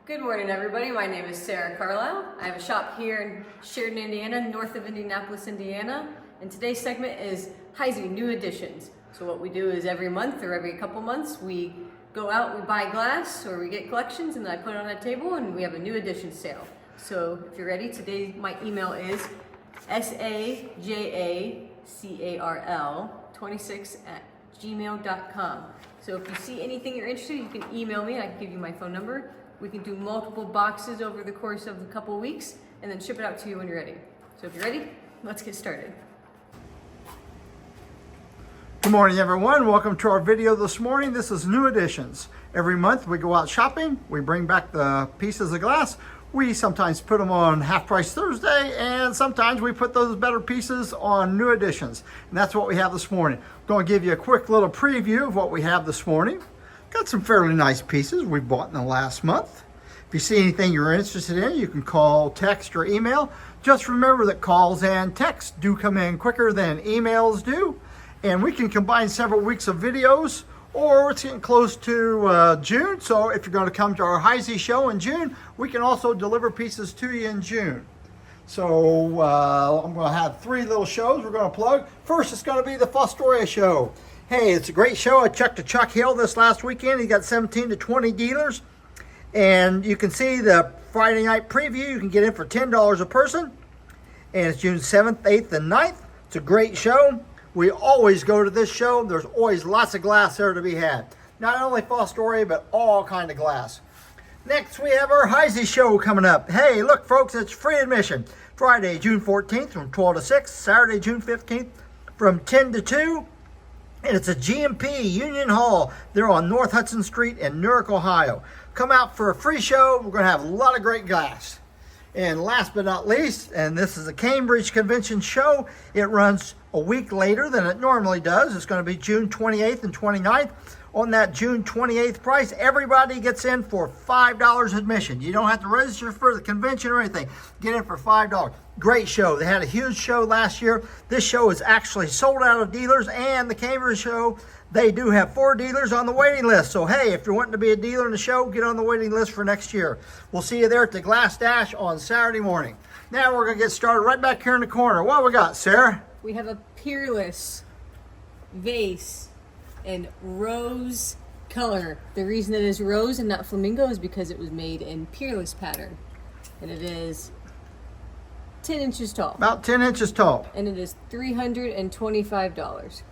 Good morning, everybody. My name is Sarah Carlisle. I have a shop here in Sheridan, Indiana, north of Indianapolis, Indiana. And today's segment is Heisey New Additions. So what we do is every month or every couple months, we go out, we buy glass, or we get collections, and I put it on a table, and we have a new edition sale. So if you're ready, today my email is sajacarl26@gmail.com. So if you see anything you're interested in, you can email me. I can give you my phone number. We can do multiple boxes over the course of a couple of weeks and then ship it out to you when you're ready. So if you're ready, let's get started. Good morning, everyone. Welcome to our video this morning. This is New Additions. Every month we go out shopping. We bring back the pieces of glass. We sometimes put them on Half Price Thursday, and sometimes we put those better pieces on New Additions. And that's what we have this morning. I'm going to give you a quick little preview of what we have this morning. Got some fairly nice pieces we bought in the last month. If you see anything you're interested in, you can call, text, or email. Just remember that calls and texts do come in quicker than emails do. And we can combine several weeks of videos, or it's getting close to June. So if you're going to come to our Heisey show in June, we can also deliver pieces to you in June. So I'm going to have three little shows we're going to plug. First, it's going to be the Fostoria show. Hey, it's a great show. I checked to Chuck Hill this last weekend. He got 17 to 20 dealers. And you can see the Friday night preview. You can get in for $10 a person. And it's June 7th, 8th, and 9th. It's a great show. We always go to this show. There's always lots of glass there to be had. Not only Fostoria, but all kind of glass. Next, we have our Heisey show coming up. Hey, look, folks, it's free admission. Friday, June 14th from 12 to 6. Saturday, June 15th from 10 to 2. And it's a GMP Union Hall. They're on North Hudson Street in Newark, Ohio. Come out for a free show. We're going to have a lot of great glass. And last but not least, and this is a Cambridge Convention show. It runs a week later than it normally does. It's going to be June 28th and 29th. On that June 28th price, everybody gets in for $5 admission. You don't have to register for the convention or anything. Get in for $5. Great show. They had a huge show last year. This show is actually sold out of dealers, and the Cambridge show, they do have 4 dealers on the waiting list. So, hey, if you're wanting to be a dealer in the show, get on the waiting list for next year. We'll see you there at the Glass Dash on Saturday morning. Now we're going to get started right back here in the corner. What we got, Sarah? We have a Peerless vase in rose color. The reason it is rose and not flamingo is because it was made in Peerless pattern. And it is 10 inches tall. About 10 inches tall. And it is $325.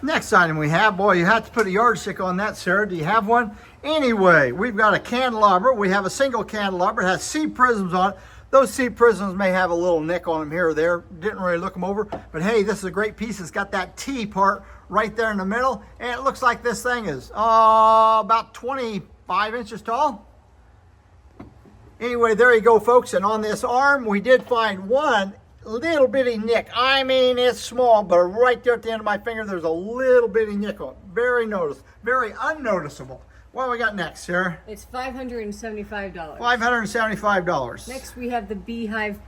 Next item we have, boy, you have to put a yardstick on that, Sarah. Do you have one? Anyway, we've got a candelabra. We have a single candelabra. It has C prisms on it. Those C prisms may have a little nick on them here or there. Didn't really look them over. But hey, this is a great piece. It's got that T part right there in the middle. And it looks like this thing is about 25 inches tall. Anyway, there you go, folks. And on this arm, we did find one little bitty nick. I mean, it's small, but right there at the end of my finger, there's a little bitty nick on it. Very unnoticeable. What we got next, Sarah? It's $575. $575. Next, we have the Beehive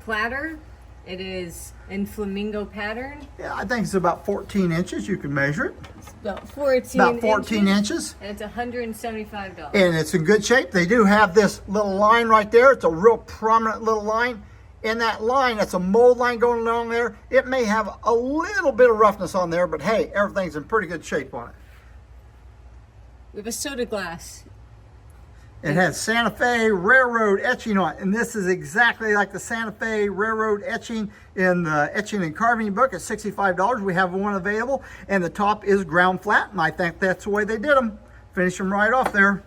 platter. It is in flamingo pattern. Yeah, I think it's about 14 inches. You can measure it. It's about 14 About 14 inches. And it's $175. And it's in good shape. They do have this little line right there. It's a real prominent little line. In that line, that's a mold line going along there. It may have a little bit of roughness on there, but hey, everything's in pretty good shape on it. We have a soda glass. It has Santa Fe Railroad etching on it, and this is exactly like the Santa Fe Railroad etching in the etching and carving book at $65. We have one available, and the top is ground flat, and I think that's the way they did them. Finish them right off there.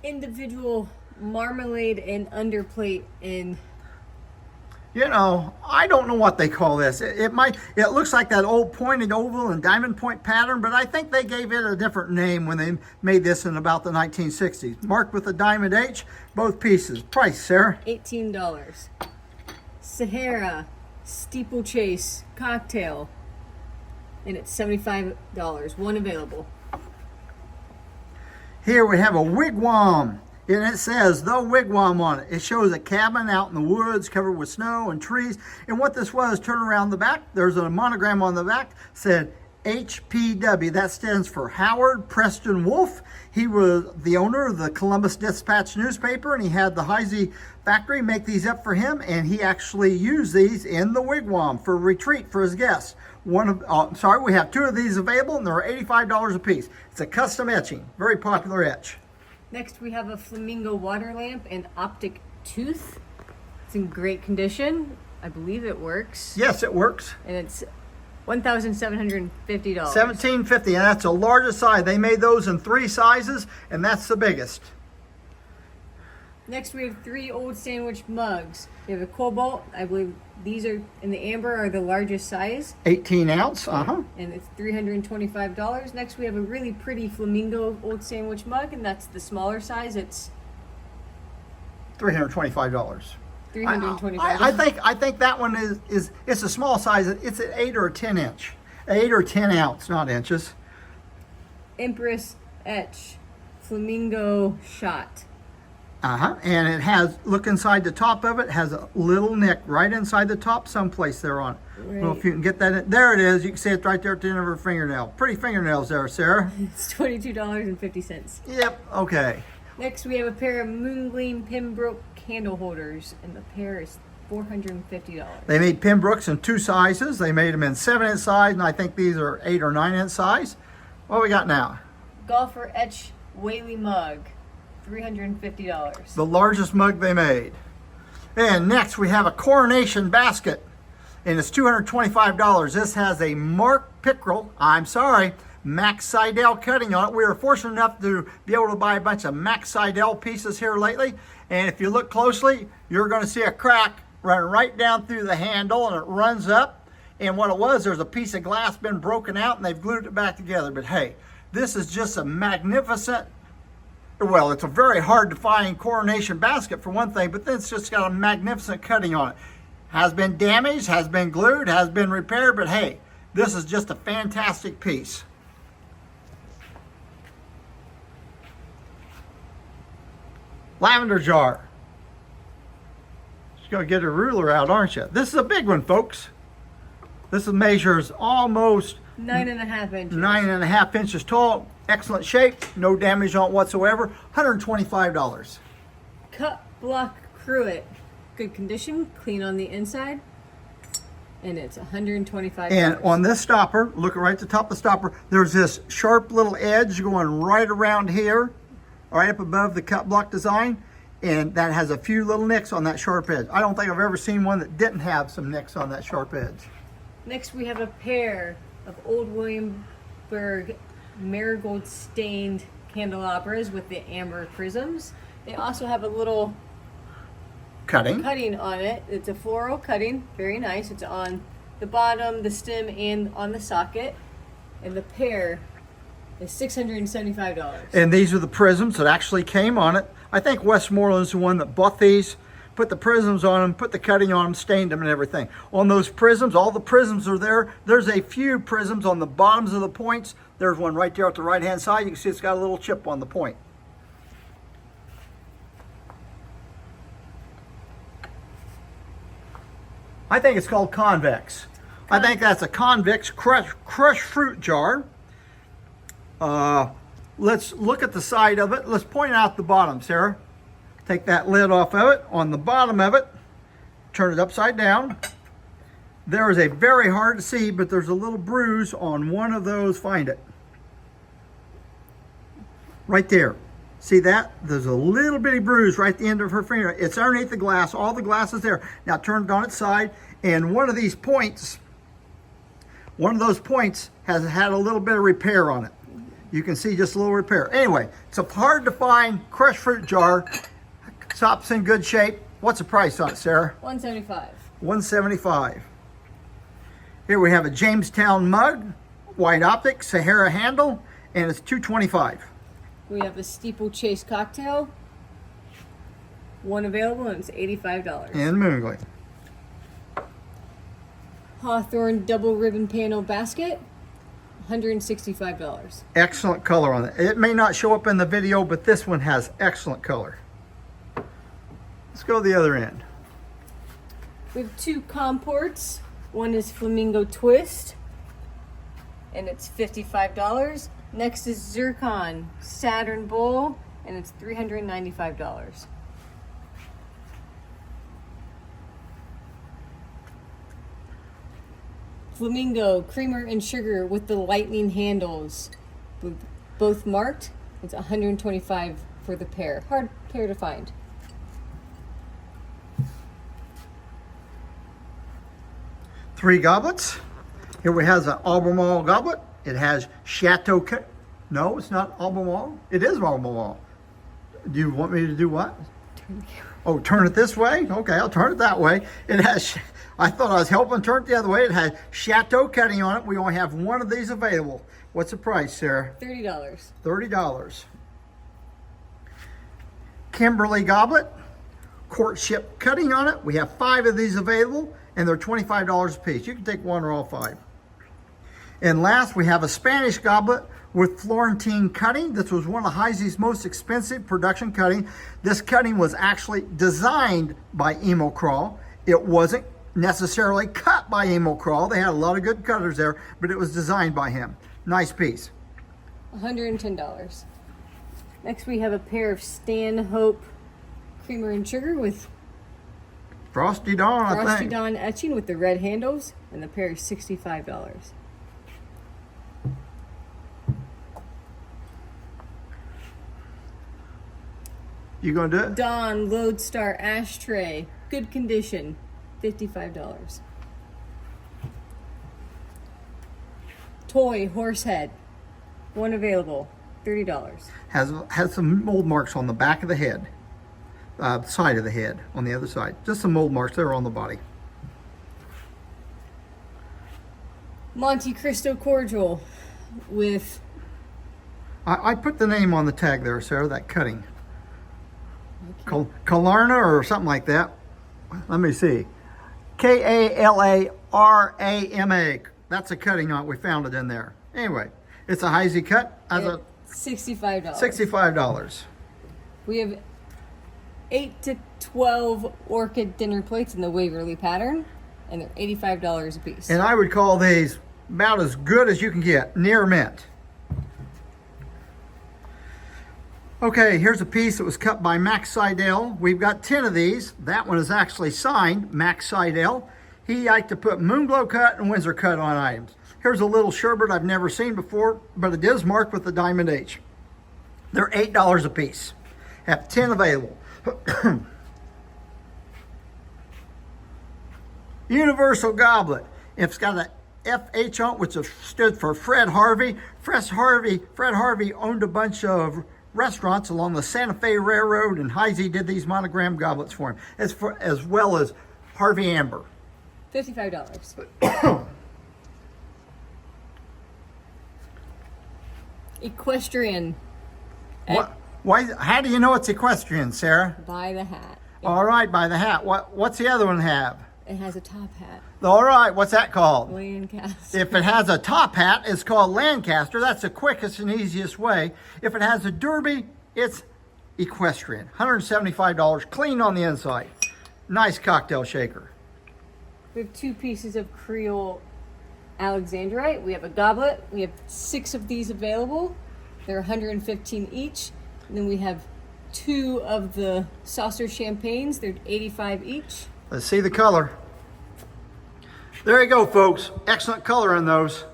Individual marmalade and underplate in. You know, I don't know what they call this. It looks like that old pointed oval and diamond point pattern, but I think they gave it a different name when they made this in about the 1960s. Marked with a diamond H, both pieces. Price, Sarah? $18. Sahara steeplechase cocktail, and it's $75. One available. Here we have a wigwam. And it says the wigwam on it. It shows a cabin out in the woods covered with snow and trees. And what this was, turn around the back, there's a monogram on the back, said HPW. That stands for Howard Preston Wolf. He was the owner of the Columbus Dispatch newspaper, and he had the Heisey factory make these up for him, and he actually used these in the wigwam for retreat for his guests. We have 2 of these available, and they're $85 a piece. It's a custom etching, very popular etch. Next we have a flamingo water lamp and optic tooth. It's in great condition. I believe it works. Yes, it works. And it's $1,750. $1,750, and that's the largest size. They made those in 3 sizes, and that's the biggest. Next we have 3 old sandwich mugs. We have a cobalt. I believe these are in the amber are the largest size. 18 ounce, And it's $325. Next we have a really pretty flamingo old sandwich mug, and that's the smaller size. It's $325. $325. I think that one is it's a small size. It's an 8 or 10 inch, 8 or 10 ounce, not inches. Empress etch flamingo shot. And it has, look inside the top of it, has a little nick right inside the top someplace there on it. I don't know if you can get that in. There it is. You can see it right there at the end of her fingernail. Pretty fingernails there, Sarah. It's $22.50. Yep, okay. Next we have a pair of Moongleam Pembroke candle holders, and the pair is $450. They made Pembrokes in 2 sizes. They made them in 7-inch size, and I think these are 8 or 9-inch size. What we got now? Golfer etch Whaley mug, $350. The largest mug they made. And next we have a coronation basket, and it's $225. This has a Max Seidel cutting on it. We were fortunate enough to be able to buy a bunch of Max Seidel pieces here lately, and if you look closely, you're going to see a crack running right down through the handle, and it runs up, and what it was, there's a piece of glass been broken out, and they've glued it back together. But hey, this is just a magnificent, well, it's a very hard to find coronation basket for one thing, but then it's just got a magnificent cutting on it. Has been damaged, has been glued, has been repaired, but hey, this is just a fantastic piece. Lavender jar. Just gonna get a ruler out, aren't you? This is a big one, folks. This measures almost 9.5 inches. 9.5 inches tall. Excellent shape, no damage on it whatsoever. $125. Cut block cruet, good condition, clean on the inside, and it's $125. And on this stopper, look right at the top of the stopper, there's this sharp little edge going right around here, right up above the cut block design, and that has a few little nicks on that sharp edge. I don't think I've ever seen one that didn't have some nicks on that sharp edge. Next we have a pair of Old Williamsburg marigold stained candelabras with the amber prisms. They also have a little cutting on it. It's a floral cutting, very nice. It's on the bottom, the stem, and on the socket. And the pair is $675. And these are the prisms that actually came on it. I think Westmoreland's the one that bought these, put the prisms on them, put the cutting on them, stained them and everything. On those prisms, all the prisms are there. There's a few prisms on the bottoms of the points. There's one right there at the right hand side. You can see it's got a little chip on the point. I think it's called convex. I think that's a convex crushed fruit jar. Let's look at the side of it. Let's point out the bottom, Sarah. Take that lid off of it. On the bottom of it, turn it upside down. There is a very hard to see, but there's a little bruise on one of those. Find it. Right there. See that? There's a little bitty bruise right at the end of her finger. It's underneath the glass. All the glass is there. Now turn it on its side, and one of these points, one of those points has had a little bit of repair on it. You can see just a little repair. Anyway, it's a hard to find crushed fruit jar. Top's in good shape. What's the price on it, Sarah? $175. $175. Here we have a Jamestown mug, white optic, Sahara handle, and it's $225. We have a steeplechase cocktail. One available, and it's $85. In Moongleam. Hawthorne double ribbon panel basket, $165. Excellent color on it. It may not show up in the video, but this one has excellent color. Let's go to the other end. We have 2 comports. One is Flamingo Twist. and it's $55. Next is Zircon Saturn Bowl, and it's $395. Flamingo Creamer and Sugar with the lightning handles, both marked. It's $125 for the pair. Hard pair to find. Three goblets. Here we have an Albemarle goblet. It has Chateau. No, it's not Albemarle. It is Albemarle. Do you want me to do what? Oh, turn it this way? Okay, I'll turn it that way. It has, I thought I was helping turn it the other way. It has Chateau cutting on it. We only have one of these available. What's the price, Sarah? $30. $30. Kimberly goblet, courtship cutting on it. We have 5 of these available, and they're $25 a piece. You can take 1 or all 5. And last, we have a Spanish goblet with Florentine cutting. This was one of Heisey's most expensive production cutting. This cutting was actually designed by Emo Crawl. It wasn't necessarily cut by Emo Crawl. They had a lot of good cutters there, but it was designed by him. Nice piece. $110. Next we have a pair of Stanhope Creamer and Sugar with Frosty Dawn, I Frosty think. Dawn etching with the red handles, and the pair is $65. You gonna do it? Dawn Lodestar Ashtray, good condition, $55. Toy Horsehead, one available, $30. Has some mold marks on the back of the head, side of the head, on the other side. Just some mold marks there on the body. Monte Cristo Cordial with I put the name on the tag there, Sarah, that cutting. Kalarna or something like that. Let me see. Kalarama. That's a cutting on it. We found it in there. Anyway, it's a Heisey cut. $65. $65. We have 8 to 12 orchid dinner plates in the Waverly pattern, and they're $85 a piece. And I would call these about as good as you can get, near mint. Okay, here's a piece that was cut by Max Seidel. We've got 10 of these. That one is actually signed, Max Seidel. He liked to put Moonglow cut and Windsor cut on items. Here's a little sherbet I've never seen before, but it is marked with the Diamond H. They're $8 a piece. Have 10 available. Universal Goblet. It's got an FH on it, which stood for Fred Harvey. Fred Harvey owned a bunch of restaurants along the Santa Fe Railroad, and Heisey did these monogram goblets for him, as well as Harvey Amber. $55. Equestrian. What? Why? How do you know it's equestrian, Sarah? By the hat. All right, by the hat. What's the other one have? It has a top hat. All right, what's that called? Lancaster. If it has a top hat, it's called Lancaster. That's the quickest and easiest way. If it has a derby, it's equestrian. $175, clean on the inside. Nice cocktail shaker. We have 2 pieces of Creole Alexandrite. We have a goblet. We have 6 of these available. They're $115 each. And then we have 2 of the saucer champagnes. They're $85 each. Let's see the color. There you go, folks. Excellent color in those.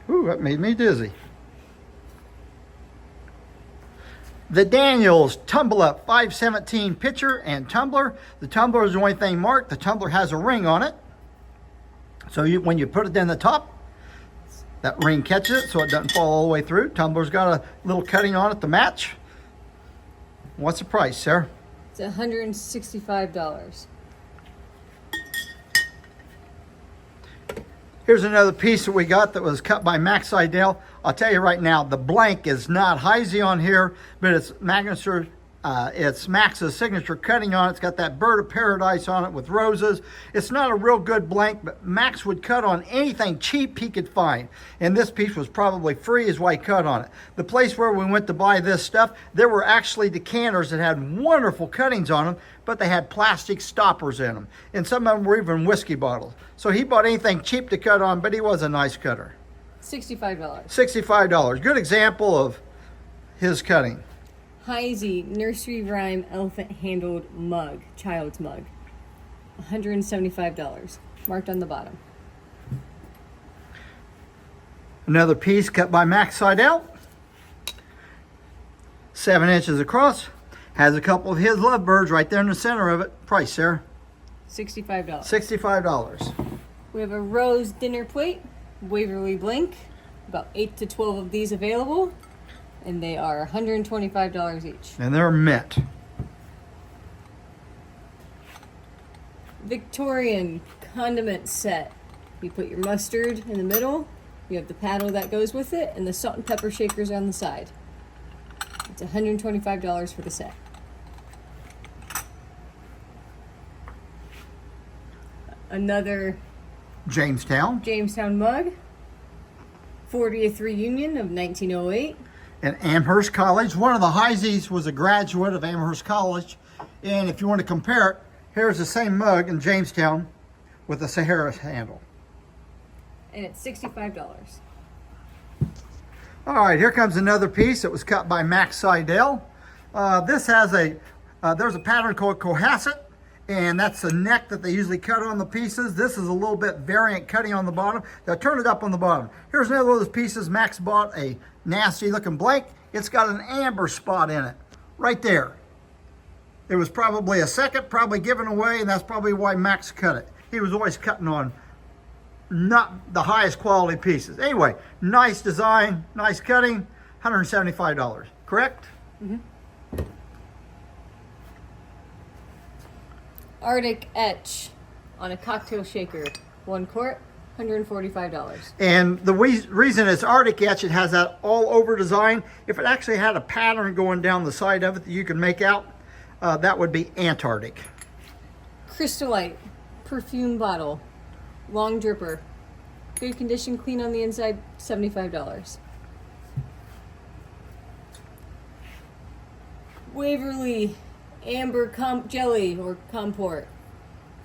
Ooh, that made me dizzy. The Daniels Tumble Up 517 pitcher and tumbler. The tumbler is the only thing marked. The tumbler has a ring on it. So when you put it in the top, that ring catches it so it doesn't fall all the way through. Tumbler's got a little cutting on it to match. What's the price, Sarah? It's $165. Here's another piece that we got that was cut by Max Seidel. I'll tell you right now, the blank is not Heisey on here, but it's Magnuson It's Max's signature cutting on it. It's got that bird of paradise on it with roses. It's not a real good blank, but Max would cut on anything cheap he could find. And this piece was probably free, is why he cut on it. The place where we went to buy this stuff, there were actually decanters that had wonderful cuttings on them, but they had plastic stoppers in them. And some of them were even whiskey bottles. So he bought anything cheap to cut on, but he was a nice cutter. $65. $65. Good example of his cutting. Heisey Nursery Rhyme Elephant Handled Mug, child's mug. $175. Marked on the bottom. Another piece cut by Max side out. 7 inches across. Has a couple of his lovebirds right there in the center of it. Price, Sarah? $65. $65. We have a rose dinner plate, Waverly Blink. About 8 to 12 of these available. And they are $125 each. And they're mint. Victorian condiment set. You put your mustard in the middle. You have the paddle that goes with it, and the salt and pepper shakers on the side. It's $125 for the set. Another Jamestown. Jamestown mug. 40th reunion of 1908. And Amherst College. One of the Heiseys was a graduate of Amherst College. And if you want to compare it, here's the same mug in Jamestown with the Sahara handle. And it's $65. All right, here comes another piece that was cut by Max Seidel. This has there's a pattern called Cohasset, and that's the neck that they usually cut on the pieces. This is a little bit variant cutting on the bottom. They'll turn it up on the bottom. Here's another one of those pieces. Max bought a nasty looking blank. It's got an amber spot in it, right there. It was probably a second, probably given away, and that's probably why Max cut it. He was always cutting on not the highest quality pieces. Anyway, nice design, nice cutting, $175, correct? Mm-hmm. Arctic Etch on a cocktail shaker, 1 quart, $145. And the reason it's Arctic Etch, it has that all over design. If it actually had a pattern going down the side of it that you can make out, that would be Antarctic. Crystallite perfume bottle, long dripper, good condition, clean on the inside, $75. Waverly amber jelly or comport,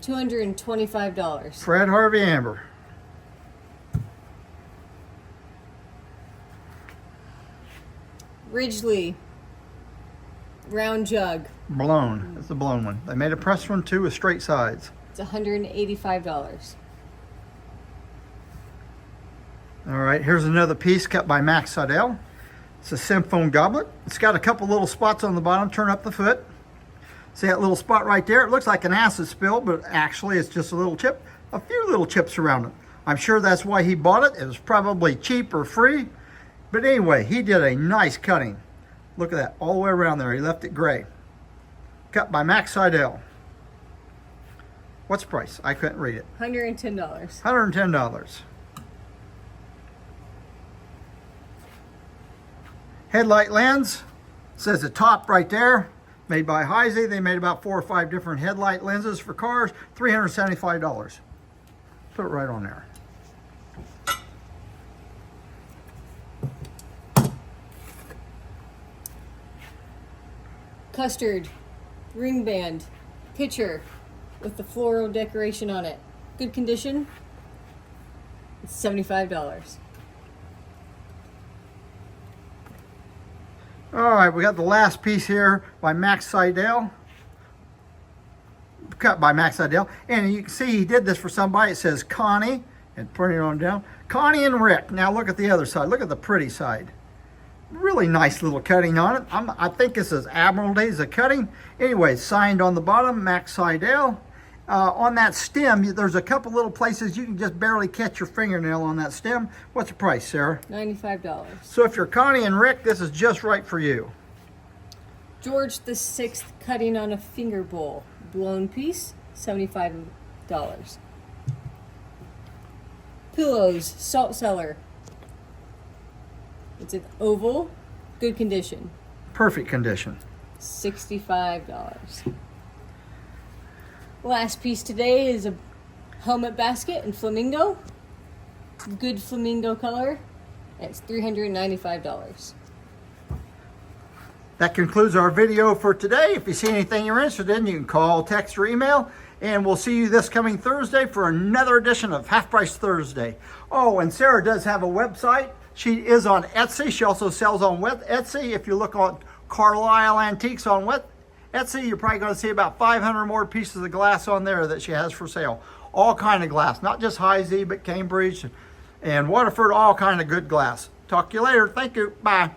$225. Fred Harvey Amber. Ridgely round jug. Blown. That's the blown one. They made a press one too with straight sides. It's $185. All right, here's another piece cut by Max Seidel. It's a Symphone goblet. It's got a couple little spots on the bottom. Turn up the foot. See that little spot right there? It looks like an acid spill, but actually it's just a little chip. A few little chips around it. I'm sure that's why he bought it. It was probably cheap or free. But anyway, he did a nice cutting. Look at that, all the way around there. He left it gray. Cut by Max Seidel. What's the price? I couldn't read it. $110. $110. Headlight lens. Says the top right there. Made by Heisey. They made about 4 or 5 different headlight lenses for cars. $375. Put it right on there. Custard ring band pitcher with the floral decoration on it. Good condition. It's $75. All right, we got the last piece here by Max Seidel. Cut by Max Seidel. And you can see he did this for somebody. It says Connie, and putting it on down. Connie and Rick. Now look at the other side. Look at the pretty side. Really nice little cutting on it. I think this is Admiral Days of cutting. Anyway, signed on the bottom, Max Seidel. On that stem, there's a couple little places you can just barely catch your fingernail on that stem. What's the price, Sarah? $95. So if you're Connie and Rick, this is just right for you. George VI cutting on a finger bowl. Blown piece, $75. Pillows, salt cellar. It's an oval, good condition. Perfect condition. $65. Last piece today is a helmet basket in flamingo. Good flamingo color. It's $395. That concludes our video for today. If you see anything you're interested in, you can call, text, or email. And we'll see you this coming Thursday for another edition of Half Price Thursday. Oh, and Sarah does have a website. She is on Etsy. She also sells on Etsy. If you look on Carlisle Antiques on Etsy, you're probably going to see about 500 more pieces of glass on there that she has for sale. All kind of glass, not just Heisey, but Cambridge and Waterford, all kind of good glass. Talk to you later. Thank you. Bye.